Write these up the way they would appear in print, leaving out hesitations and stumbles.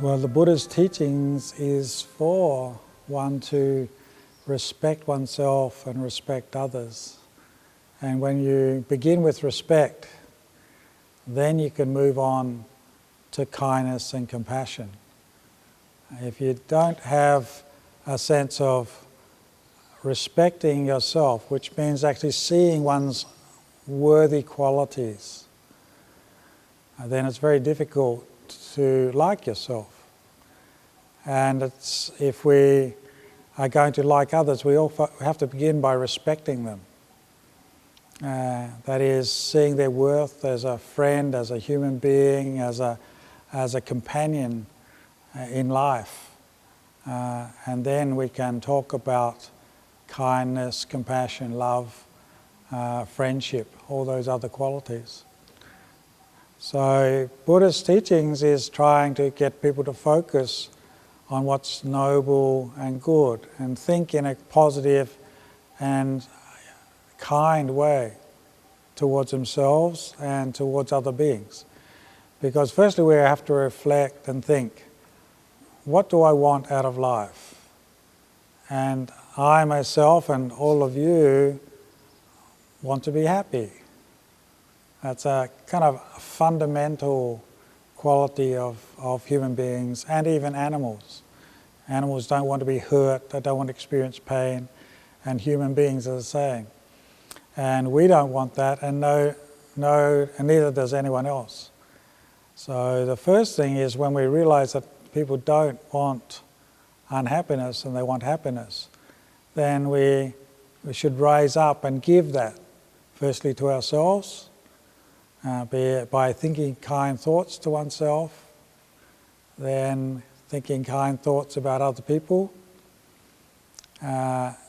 Well, the Buddha's teachings is for one to respect oneself and respect others. And when you begin with respect, then you can move on to kindness and compassion. If you don't have a sense of respecting yourself, which means actually seeing one's worthy qualities, then it's very difficult to like yourself. And if we are going to like others, we all have to begin by respecting them. That is, seeing their worth as a friend, as a human being, as a companion in life. And then we can talk about kindness, compassion, love, friendship, all those other qualities. So Buddha's teachings is trying to get people to focus on what's noble and good and think in a positive and kind way towards themselves and towards other beings. Because firstly we have to reflect and think, what do I want out of life? And I myself and all of you want to be happy. That's a kind of fundamental quality of human beings and even animals. Animals don't want to be hurt, they don't want to experience pain, and human beings are the same. And we don't want that, and and neither does anyone else. So the first thing is when we realize that people don't want unhappiness and they want happiness, then we should rise up and give that, firstly to ourselves, be it by thinking kind thoughts to oneself, then thinking kind thoughts about other people,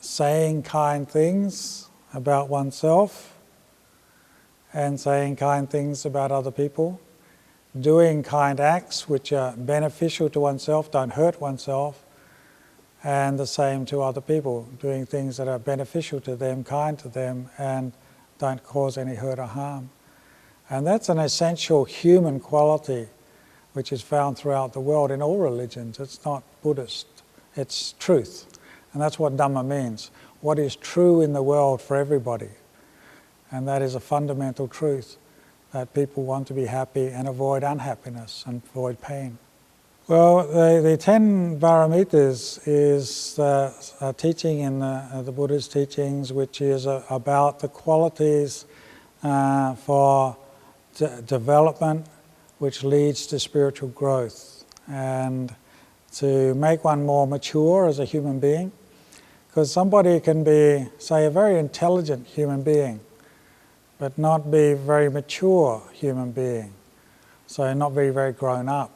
saying kind things about oneself, and saying kind things about other people, doing kind acts which are beneficial to oneself, don't hurt oneself, and the same to other people, doing things that are beneficial to them, kind to them, and don't cause any hurt or harm. And that's an essential human quality which is found throughout the world in all religions. It's not Buddhist, it's truth. And that's what Dhamma means. What is true in the world for everybody. And that is a fundamental truth, that people want to be happy and avoid unhappiness and avoid pain. Well, the 10 Barometers is a teaching in the Buddha's teachings which is about the qualities for development which leads to spiritual growth and to make one more mature as a human being. Because somebody can be, say, a very intelligent human being but not be a very mature human being, so not be very grown up.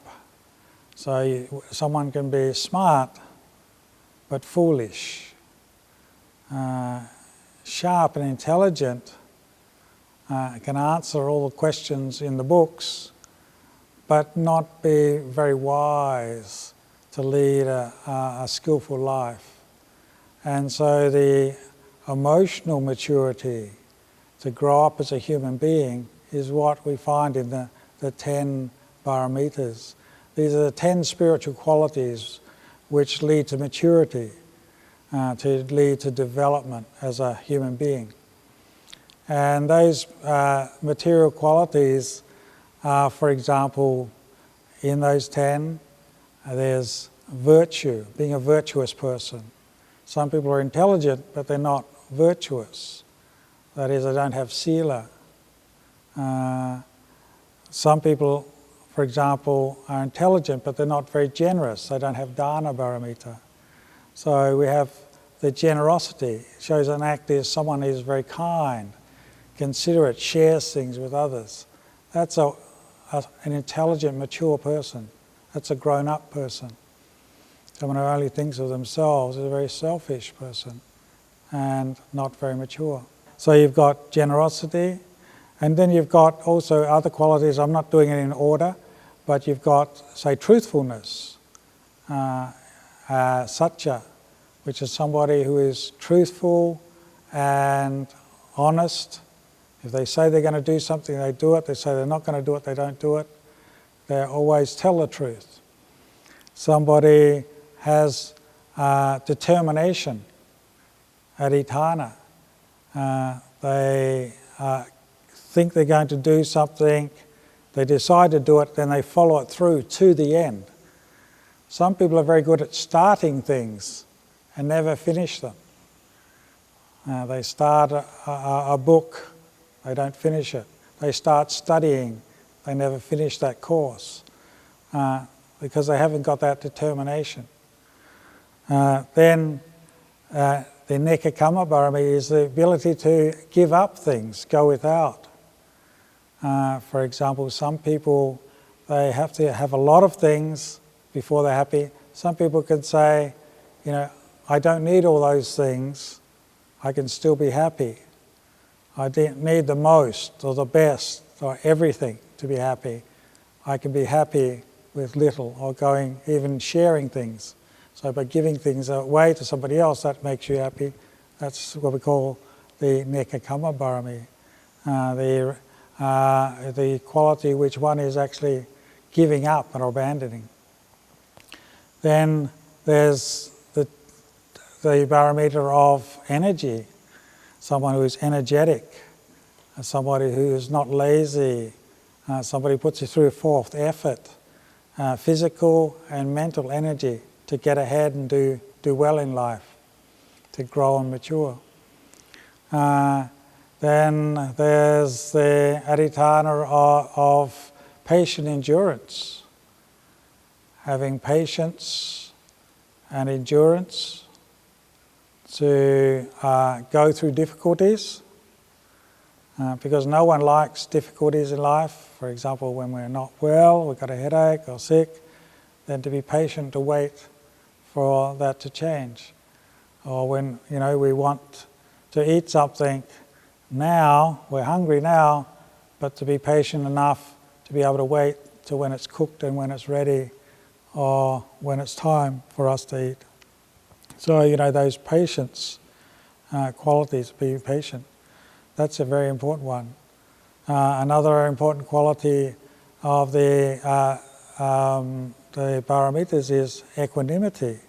So someone can be smart but foolish, sharp and intelligent, can answer all the questions in the books, but not be very wise to lead a skillful life. And so the emotional maturity to grow up as a human being is what we find in the 10 Barometers. These are the 10 spiritual qualities which lead to maturity, to lead to development as a human being. And those material qualities are, for example, in those 10, there's virtue, being a virtuous person. Some people are intelligent, but they're not virtuous. That is, they don't have sila. Some people, for example, are intelligent, but they're not very generous. They don't have dana barometer. So we have the generosity. It shows an act is someone who is very kind, considerate, shares things with others. That's an intelligent, mature person. That's a grown-up person. Someone who only thinks of themselves is a very selfish person and not very mature. So you've got generosity, and then you've got also other qualities. I'm not doing it in order, but you've got, say, truthfulness, satya, which is somebody who is truthful and honest. If they say they're going to do something, they do it. They say they're not going to do it, they don't do it. They always tell the truth. somebody has determination, adhitthana. They think they're going to do something, they decide to do it, then they follow it through to the end. Some people are very good at starting things and never finish them. They start a book, they don't finish it. They start studying, they never finish that course because they haven't got that determination. Then the Nekkhamma Barami is the ability to give up things, go without. For example, some people, they have to have a lot of things before they're happy. Some people can say, I don't need all those things, I can still be happy. I don't need the most or the best or everything to be happy. I can be happy with little or even sharing things. So by giving things away to somebody else, that makes you happy. That's what we call the Nekkhamma Barami, the quality which one is actually giving up or abandoning. Then there's the barometer of energy, someone who is energetic, somebody who is not lazy, somebody who puts you through forth effort, physical and mental energy to get ahead and do well in life, to grow and mature. Then there's the adhitthana of patient endurance, having patience and endurance to go through difficulties, because no one likes difficulties in life. For example, when we're not well, we've got a headache or sick, then to be patient to wait for that to change. Or when we want to eat something now, we're hungry now, but to be patient enough to be able to wait till when it's cooked and when it's ready, or when it's time for us to eat. So those patience qualities, being patient, that's a very important one. Another important quality of the paramitas is equanimity,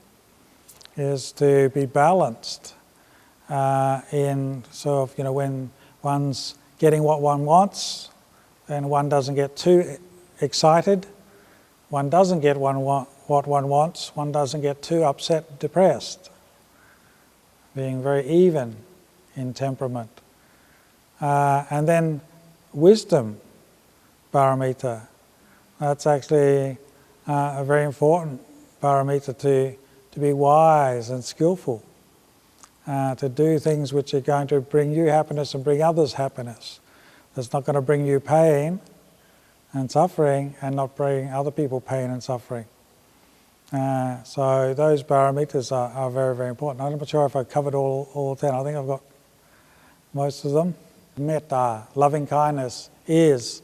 is to be balanced in sort of, when one's getting what one wants, then one doesn't get too excited, one doesn't get what one wants, one doesn't get too upset, depressed, being very even in temperament. And then wisdom paramita, that's actually a very important paramita to be wise and skillful, to do things which are going to bring you happiness and bring others happiness. That's not going to bring you pain and suffering and not bring other people pain and suffering. So those paramitas are very, very important. I'm not sure if I've covered all 10. I think I've got most of them. Metta, loving kindness, is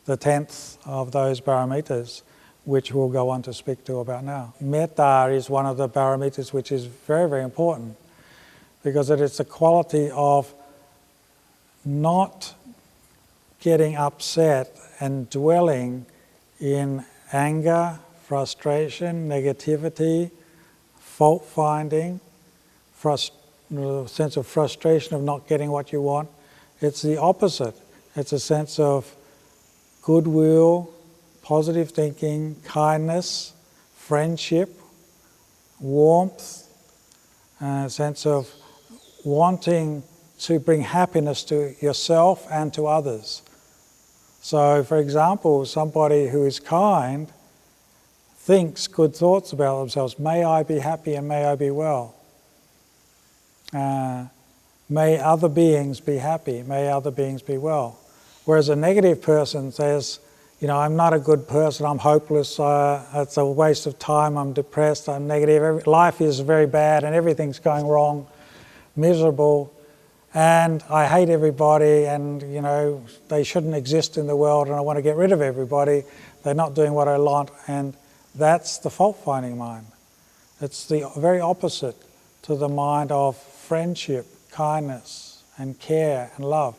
the 10th of those paramitas, which we'll go on to speak to about now. Metta is one of the paramitas which is very, very important, because it is the quality of not getting upset and dwelling in anger, frustration, negativity, fault-finding, sense of frustration of not getting what you want. It's the opposite. It's a sense of goodwill, positive thinking, kindness, friendship, warmth, a sense of wanting to bring happiness to yourself and to others. So, for example, somebody who is kind thinks good thoughts about themselves. May I be happy and may I be well. May other beings be happy, may other beings be well. Whereas a negative person says, I'm not a good person, I'm hopeless, it's a waste of time, I'm depressed, I'm negative, life is very bad and everything's going wrong, miserable, and I hate everybody, and they shouldn't exist in the world, and I want to get rid of everybody, they're not doing what I want, and that's the fault-finding mind. It's the very opposite to the mind of friendship, kindness, and care and love.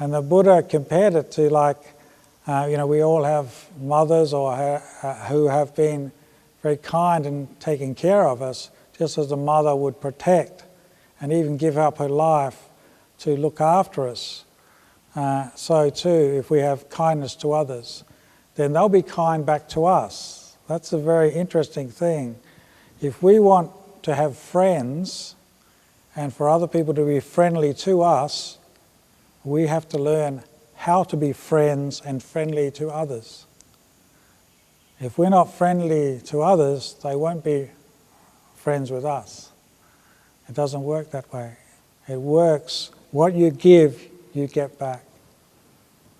And the Buddha compared it to we all have mothers or who have been very kind in taking care of us, just as a mother would protect and even give up her life to look after us. So too, if we have kindness to others, then they'll be kind back to us. That's a very interesting thing. If we want to have friends and for other people to be friendly to us, we have to learn how to be friends and friendly to others. If we're not friendly to others, they won't be friends with us. It doesn't work that way. It works, what you give, you get back.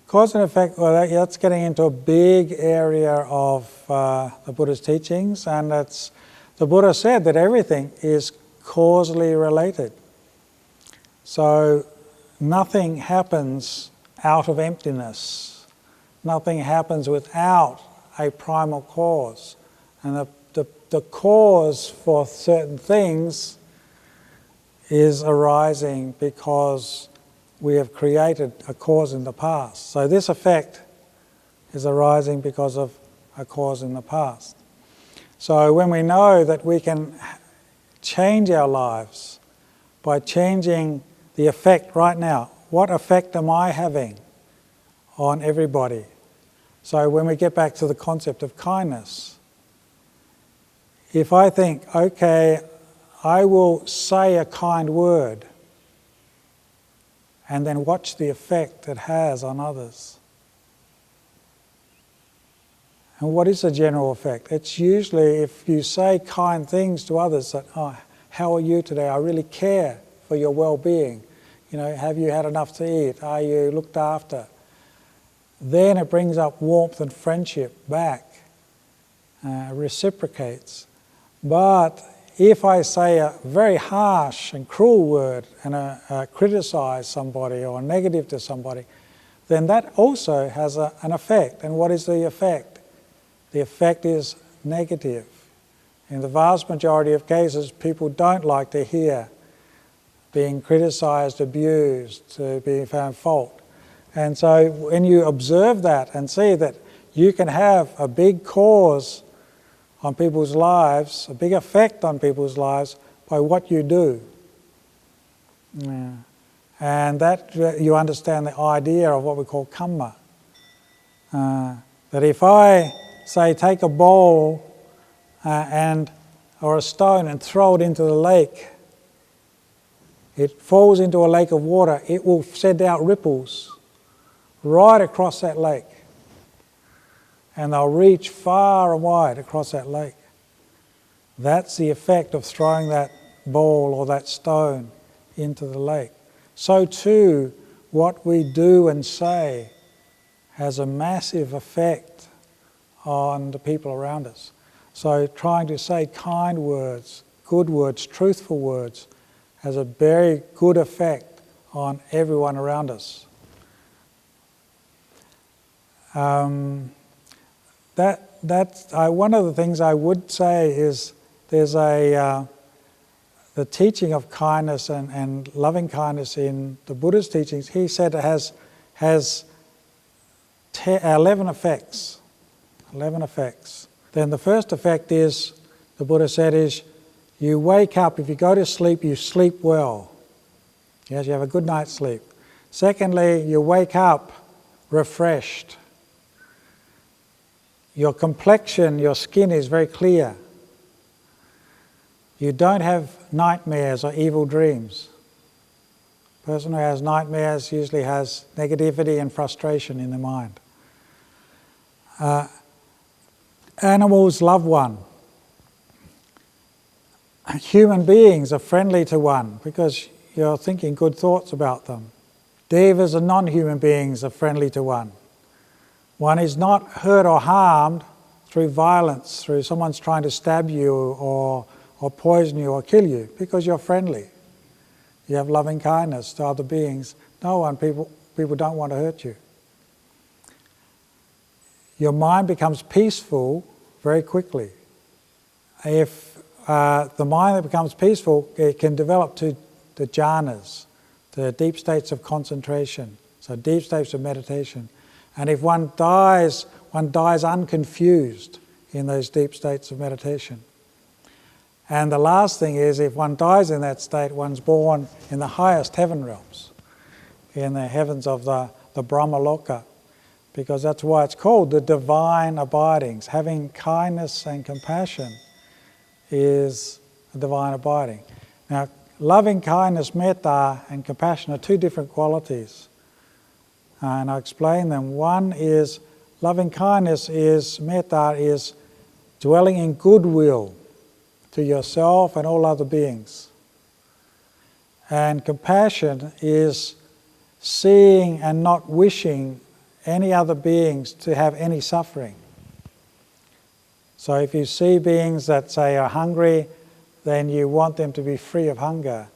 Cause and effect, well, that's getting into a big area of the Buddha's teachings, and the Buddha said that everything is causally related. So nothing happens out of emptiness. Nothing happens without a primal cause. And the cause for certain things is arising because we have created a cause in the past. So this effect is arising because of a cause in the past. So when we know that we can change our lives by changing the effect right now, what effect am I having on everybody? So when we get back to the concept of kindness, if I think, okay, I will say a kind word and then watch the effect it has on others. And what is the general effect? It's usually if you say kind things to others that, oh, how are you today? I really care for your well-being. You know, have you had enough to eat? Are you looked after? Then it brings up warmth and friendship back, reciprocates. But if I say a very harsh and cruel word and criticize somebody or negative to somebody, then that also has an effect. And what is the effect? The effect is negative. In the vast majority of cases, people don't like to hear being criticized, abused, to be found fault. And so when you observe that and see that you can have a big cause on people's lives, a big effect on people's lives by what you do. Yeah. And that you understand the idea of what we call karma. That if I say take a bowl or a stone and throw it into the lake, it falls into a lake of water, it will send out ripples right across that lake. And they'll reach far and wide across that lake. That's the effect of throwing that ball or that stone into the lake. So too, what we do and say has a massive effect on the people around us. So trying to say kind words, good words, truthful words, has a very good effect on everyone around us. One of the things I would say is there's the teaching of kindness and loving kindness in the Buddha's teachings. He said it has 11 effects. 11 effects. Then the first effect is, the Buddha said, is you wake up, if you go to sleep, you sleep well. Yes, you have a good night's sleep. Secondly, you wake up refreshed. Your complexion, your skin is very clear. You don't have nightmares or evil dreams. A person who has nightmares usually has negativity and frustration in the mind. Animals love one. Human beings are friendly to one because you're thinking good thoughts about them. Devas and non-human beings are friendly to one. One is not hurt or harmed through violence, through someone's trying to stab you or poison you or kill you, because you're friendly. You have loving kindness to other beings. People don't want to hurt you. Your mind becomes peaceful very quickly. If the mind that becomes peaceful, it can develop to the jhanas, the deep states of concentration, so deep states of meditation. And if one dies unconfused. in those deep states of meditation. And the last thing is, if one dies in that state, one's born in the highest heaven realms, in the heavens of the Brahmaloka, because that's why it's called the divine abidings. Having kindness and compassion is a divine abiding. Now, loving kindness, metta, and compassion are two different qualities. And I'll explain them. One is, loving kindness is, metta is dwelling in goodwill to yourself and all other beings. And compassion is seeing and not wishing any other beings to have any suffering. So if you see beings that, say, are hungry, then you want them to be free of hunger.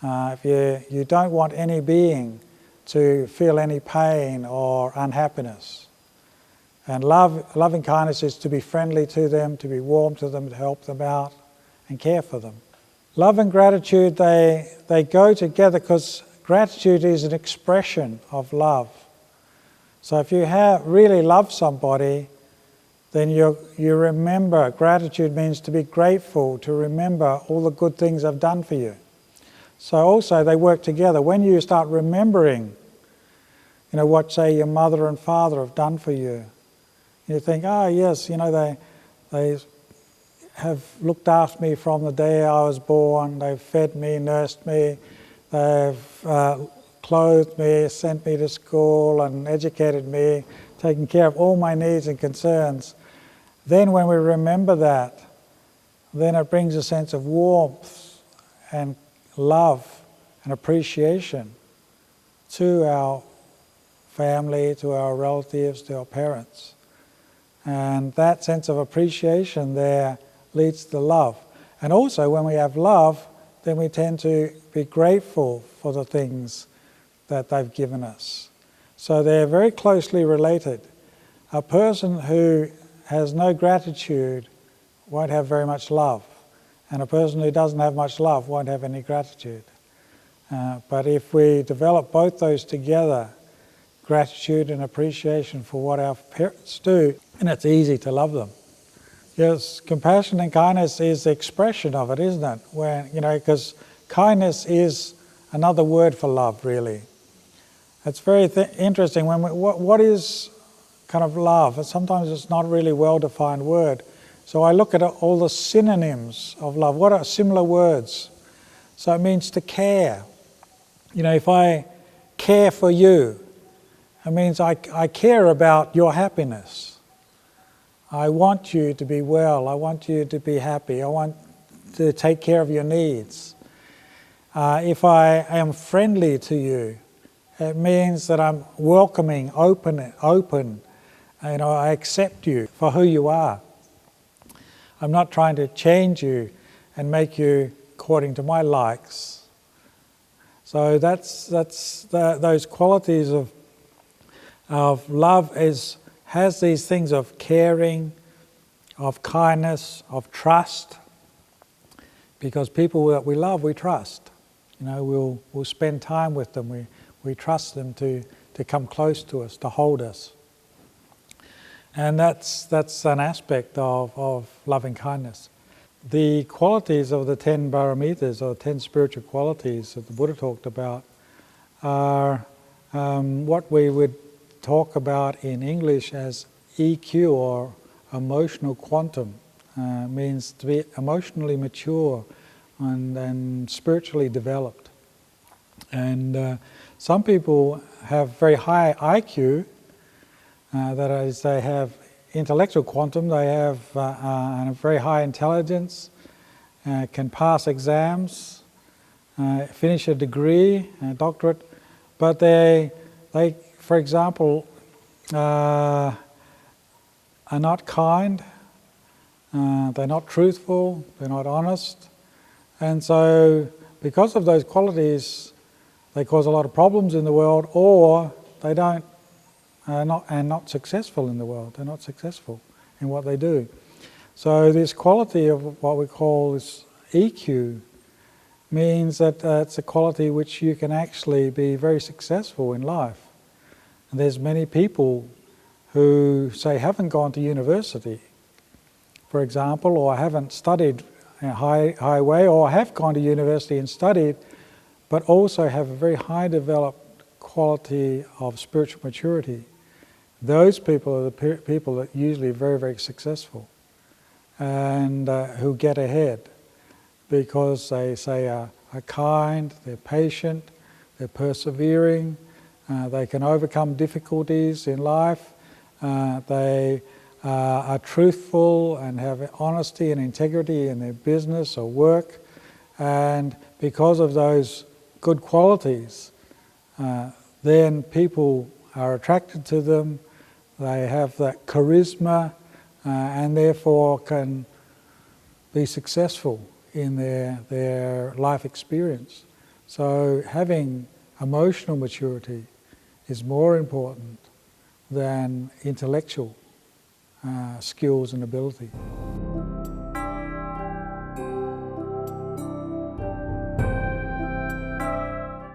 If you don't want any being to feel any pain or unhappiness. And loving kindness is to be friendly to them, to be warm to them, to help them out and care for them. Love and gratitude, they go together because gratitude is an expression of love. So if you really love somebody, then you remember. Gratitude means to be grateful, to remember all the good things they've done for you. So also they work together. When you start remembering, what, say, your mother and father have done for you, you think, oh yes, they have looked after me from the day I was born, they've fed me, nursed me, they've clothed me, sent me to school and educated me, taken care of all my needs and concerns. Then when we remember that, then it brings a sense of warmth and love and appreciation to our family, to our relatives, to our parents. And that sense of appreciation there leads to love. And also when we have love, then we tend to be grateful for the things that they've given us. So they're very closely related. A person who has no gratitude won't have very much love. And a person who doesn't have much love won't have any gratitude. But if we develop both those together, gratitude and appreciation for what our parents do, and it's easy to love them. Yes, compassion and kindness is the expression of it, isn't it? Because kindness is another word for love, really. It's very interesting. What is kind of love? And sometimes it's not a really well-defined word. So I look at all the synonyms of love. What are similar words? So it means to care. If I care for you, it means I care about your happiness. I want you to be well. I want you to be happy. I want to take care of your needs. If I am friendly to you, it means that I'm welcoming, open. I accept you for who you are. I'm not trying to change you and make you according to my likes. So that's those qualities of love has these things of caring, of kindness, of trust. Because people that we love, we trust. We'll spend time with them. We trust them to come close to us, to hold us. And that's an aspect of loving kindness. The qualities of the 10 Barometers, or 10 spiritual qualities that the Buddha talked about, are what we would talk about in English as EQ, or emotional quantum. Means to be emotionally mature and spiritually developed. And some people have very high IQ, that is, they have intellectual quantum, they have a very high intelligence, can pass exams, finish a degree, a doctorate, but they for example, are not kind, they're not truthful, they're not honest, and so because of those qualities, they cause a lot of problems in the world, or they not successful in the world. They're not successful in what they do. So this quality of what we call this EQ means that it's a quality which you can actually be very successful in life. And there's many people who, say, haven't gone to university, for example, or haven't studied high way, or have gone to university and studied, but also have a very high developed quality of spiritual maturity. Those people are the people that usually are very, very successful and who get ahead because they say are kind, they're patient, they're persevering, they can overcome difficulties in life, they are truthful and have honesty and integrity in their business or work, and because of those good qualities, then people are attracted to them, they have that charisma and therefore can be successful in their life experience. So having emotional maturity is more important than intellectual skills and ability.